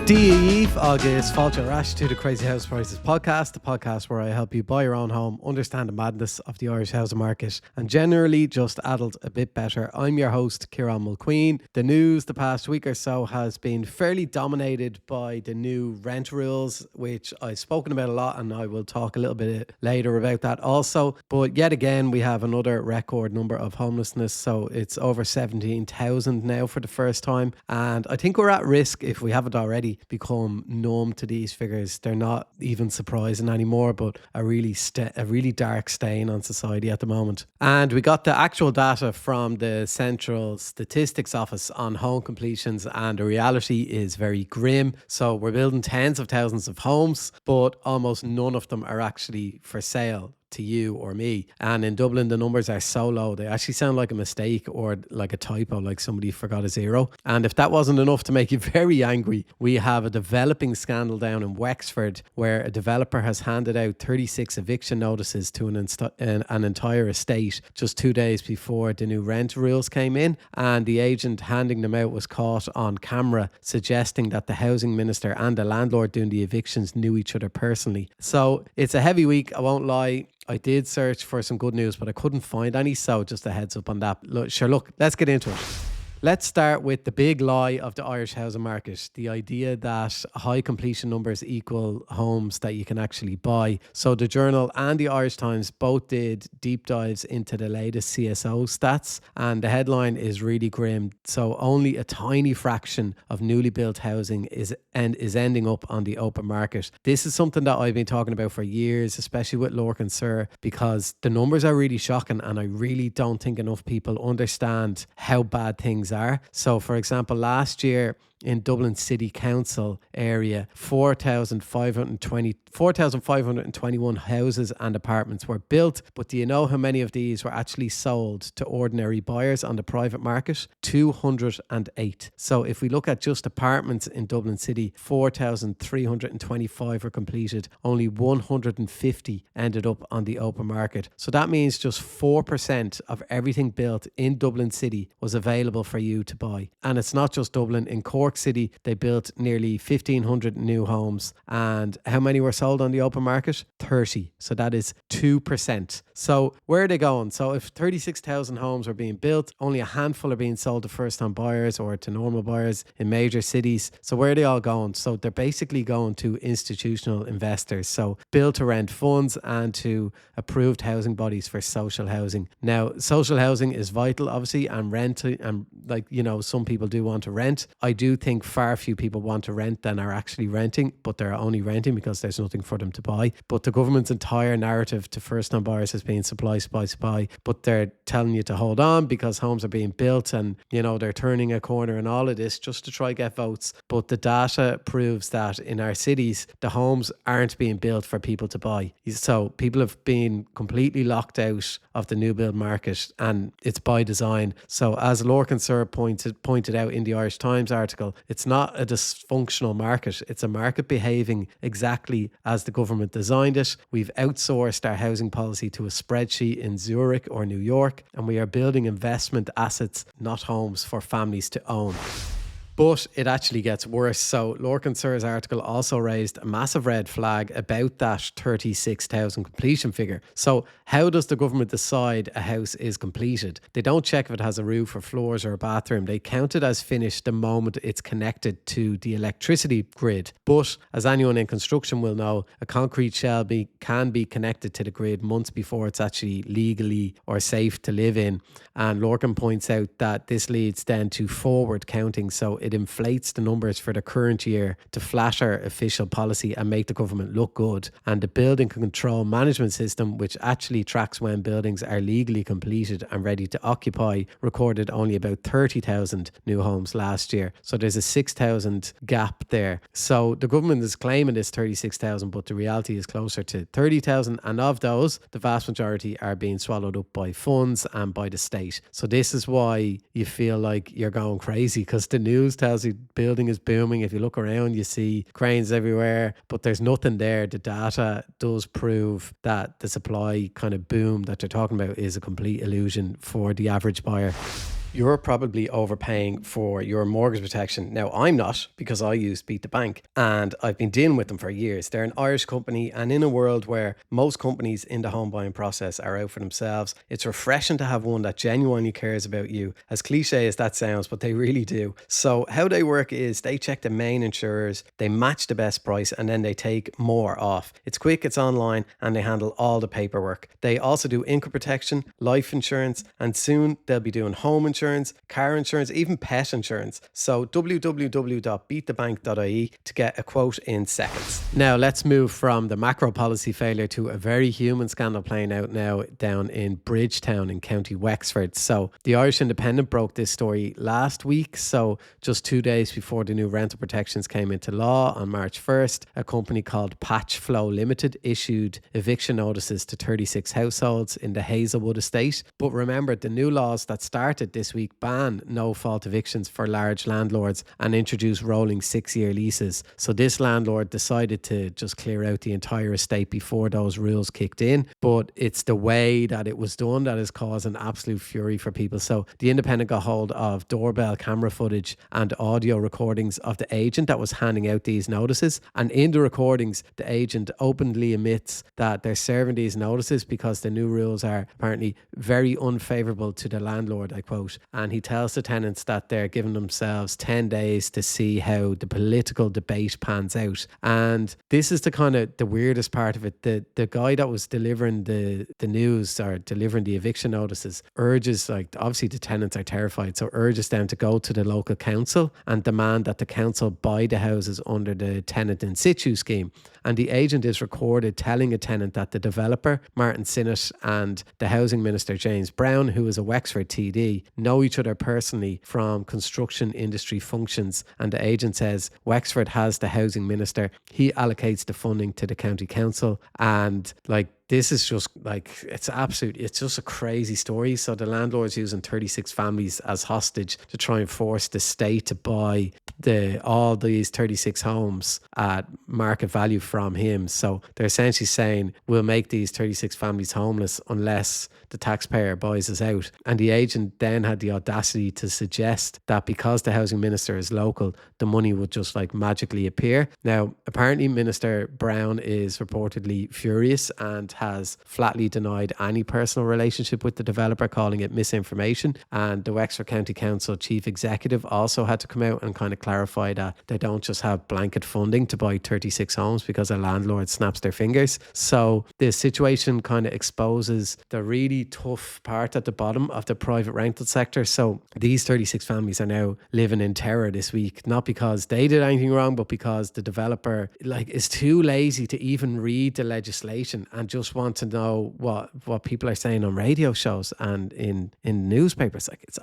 Díomh agus fáilte arás to the Crazy House Prices podcast, the podcast where I help you buy your own home, understand the madness of the Irish housing market, and generally just adult a bit better. I'm your host, Ciarán Mulqueen. The news the past week or so has been fairly dominated by the new rent rules, which I've spoken about a lot, and I will talk a little bit later about that also. But yet again, we have another record number of homelessness, so it's over 17,000 now for the first time, and I think we're at risk, if we haven't already, become numb to these figures. They're not even surprising anymore, but a really dark stain on society at the moment. And we got the actual data from the Central Statistics Office on home completions, and the reality is very grim. So we're building tens of thousands of homes, but almost none of them are actually for sale to you or me. And in Dublin, the numbers are so low, they actually sound like a mistake or like a typo, like somebody forgot a zero. And if that wasn't enough to make you very angry, we have a developing scandal down in Wexford where a developer has handed out 36 eviction notices to an entire estate just 2 days before the new rent rules came in. And the agent handing them out was caught on camera suggesting that the housing minister and the landlord doing the evictions knew each other personally. So it's a heavy week, I won't lie. I did search for some good news, but I couldn't find any, so just a heads up on that. Look, let's get into it. Let's start with the big lie of the Irish housing market, the idea that high completion numbers equal homes that you can actually buy. So the Journal and the Irish Times both did deep dives into the latest CSO stats, and the headline is really grim. So only a tiny fraction of newly built housing is ending up on the open market. This is something that I've been talking about for years, especially with Lorcan Sir, because the numbers are really shocking, and I really don't think enough people understand how bad things are. So for example, last year in Dublin City Council area, 4,521 houses and apartments were built. But do you know how many of these were actually sold to ordinary buyers on the private market? 208. So if we look at just apartments in Dublin City, 4,325 were completed. Only 150 ended up on the open market. So that means just 4% of everything built in Dublin City was available for you to buy. And it's not just Dublin. In Cork City, they built nearly 1,500 new homes. And how many were sold on the open market? 30. So that is 2%. So where are they going? So if 36,000 homes are being built, only a handful are being sold to first-time buyers or to normal buyers in major cities. So where are they all going? So they're basically going to institutional investors. So build-to-rent funds and to approved housing bodies for social housing. Now, social housing is vital, obviously, and renting, and some people do want to rent. I do think far few people want to rent than are actually renting, but they're only renting because there's nothing for them to buy. But the government's entire narrative to first-time buyers has been supply, but they're telling you to hold on because homes are being built and, they're turning a corner and all of this just to try get votes. But the data proves that in our cities, the homes aren't being built for people to buy. So people have been completely locked out of the new build market, and it's by design. So as Lorcan Sir pointed out in the Irish Times article, it's not a dysfunctional market. It's a market behaving exactly as the government designed it. We've outsourced our housing policy to a spreadsheet in Zurich or New York, and we are building investment assets, not homes for families to own. But it actually gets worse. So Lorcan Sir's article also raised a massive red flag about that 36,000 completion figure. So how does the government decide a house is completed? They don't check if it has a roof or floors or a bathroom. They count it as finished the moment it's connected to the electricity grid. But as anyone in construction will know, a concrete shell can be connected to the grid months before it's actually legally or safe to live in. And Lorcan points out that this leads then to forward counting. So it inflates the numbers for the current year to flatter official policy and make the government look good. And the building control management system, which actually tracks when buildings are legally completed and ready to occupy, recorded only about 30,000 new homes last year. So there's a 6,000 gap there. So the government is claiming it's 36,000, but the reality is closer to 30,000. And of those, the vast majority are being swallowed up by funds and by the state. So this is why you feel like you're going crazy, because the news tells you building is booming. If you look around, you see cranes everywhere, but there's nothing there. The data does prove that the supply kind of boom that they're talking about is a complete illusion for the average buyer. You're probably overpaying for your mortgage protection. Now, I'm not, because I use Beat the Bank and I've been dealing with them for years. They're an Irish company, and in a world where most companies in the home buying process are out for themselves, it's refreshing to have one that genuinely cares about you. As cliche as that sounds, but they really do. So how they work is they check the main insurers, they match the best price, and then they take more off. It's quick, it's online, and they handle all the paperwork. They also do income protection, life insurance, and soon they'll be doing home insurance, car insurance, even pet insurance. So www.beatthebank.ie to get a quote in seconds. Now let's move from the macro policy failure to a very human scandal playing out now down in Bridgetown in County Wexford. So the Irish Independent broke this story last week. So just 2 days before the new rental protections came into law on March 1st, a company called Patch Flow Limited issued eviction notices to 36 households in the Hazelwood estate. But remember, the new laws that started this week ban no-fault evictions for large landlords and introduce rolling 6-year leases. So this landlord decided to just clear out the entire estate before those rules kicked in. But it's the way that it was done that is causing absolute fury for people. So the Independent got hold of doorbell camera footage and audio recordings of the agent that was handing out these notices. And in the recordings, the agent openly admits that they're serving these notices because the new rules are apparently very unfavourable to the landlord, I quote. And he tells the tenants that they're giving themselves 10 days to see how the political debate pans out. And this is the kind of the weirdest part of it. The guy that was delivering the news or delivering the eviction notices urges, like, obviously the tenants are terrified, so urges them to go to the local council and demand that the council buy the houses under the tenant in situ scheme. And the agent is recorded telling a tenant that the developer, Martin Sinnott, and the housing minister, James Brown, who is a Wexford TD, know each other personally from construction industry functions. And the agent says Wexford has the housing minister. He allocates the funding to the county council. And like, this is just like, it's just a crazy story. So the landlord's using 36 families as hostage to try and force the state to buy all these 36 homes at market value from him. So they're essentially saying, we'll make these 36 families homeless unless the taxpayer buys us out. And the agent then had the audacity to suggest that because the housing minister is local, the money would just like magically appear. Now, apparently Minister Brown is reportedly furious and has flatly denied any personal relationship with the developer, calling it misinformation. And the Wexford County Council Chief Executive also had to come out and kind of clarify that they don't just have blanket funding to buy 36 homes because a landlord snaps their fingers. So the situation kind of exposes the really tough part at the bottom of the private rental sector. So these 36 families are now living in terror this week, not because they did anything wrong, but because the developer is too lazy to even read the legislation and just want to know what people are saying on radio shows and in newspapers. Like, it's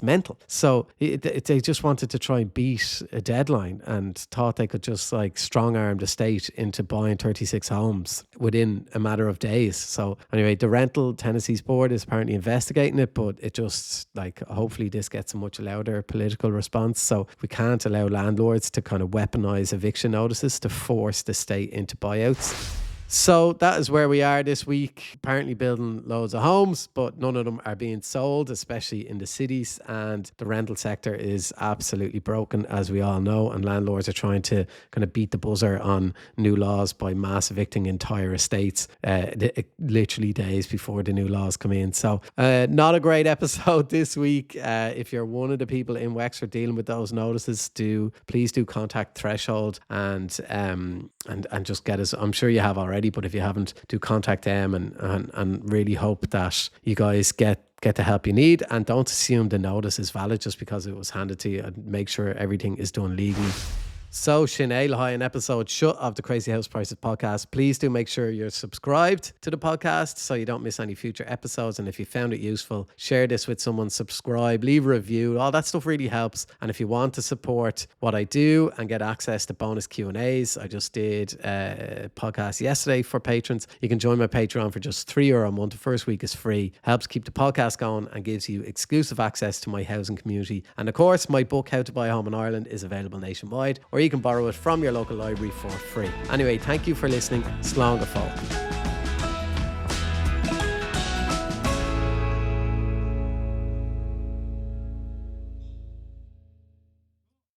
mental. So they just wanted to try and beat a deadline and thought they could just like strong arm the state into buying 36 homes within a matter of days. So anyway, the Rental Tenancies Board is apparently investigating it, but it just like, hopefully this gets a much louder political response. So we can't allow landlords to kind of weaponize eviction notices to force the state into buyouts. So that is where we are this week. Apparently building loads of homes, but none of them are being sold, especially in the cities. And the rental sector is absolutely broken, as we all know. And landlords are trying to kind of beat the buzzer on new laws by mass evicting entire estates, literally days before the new laws come in. So not a great episode this week. If you're one of the people in Wexford dealing with those notices, please do contact Threshold and just get us. I'm sure you have already, but if you haven't, do contact them and really hope that you guys get the help you need, and don't assume the notice is valid just because it was handed to you, and make sure everything is done legally. So, Sinead Lahai, an episode shut of the Crazy House Prices podcast. Please do make sure you're subscribed to the podcast so you don't miss any future episodes. And if you found it useful, share this with someone, subscribe, leave a review. All that stuff really helps. And if you want to support what I do and get access to bonus Q&As, I just did a podcast yesterday for patrons. You can join my Patreon for just €3 a month. The first week is free. Helps keep the podcast going and gives you exclusive access to my housing community. And of course, my book, How to Buy a Home in Ireland, is available nationwide, or you can borrow it from your local library for free. Anyway, thank you for listening. Slán go fóill.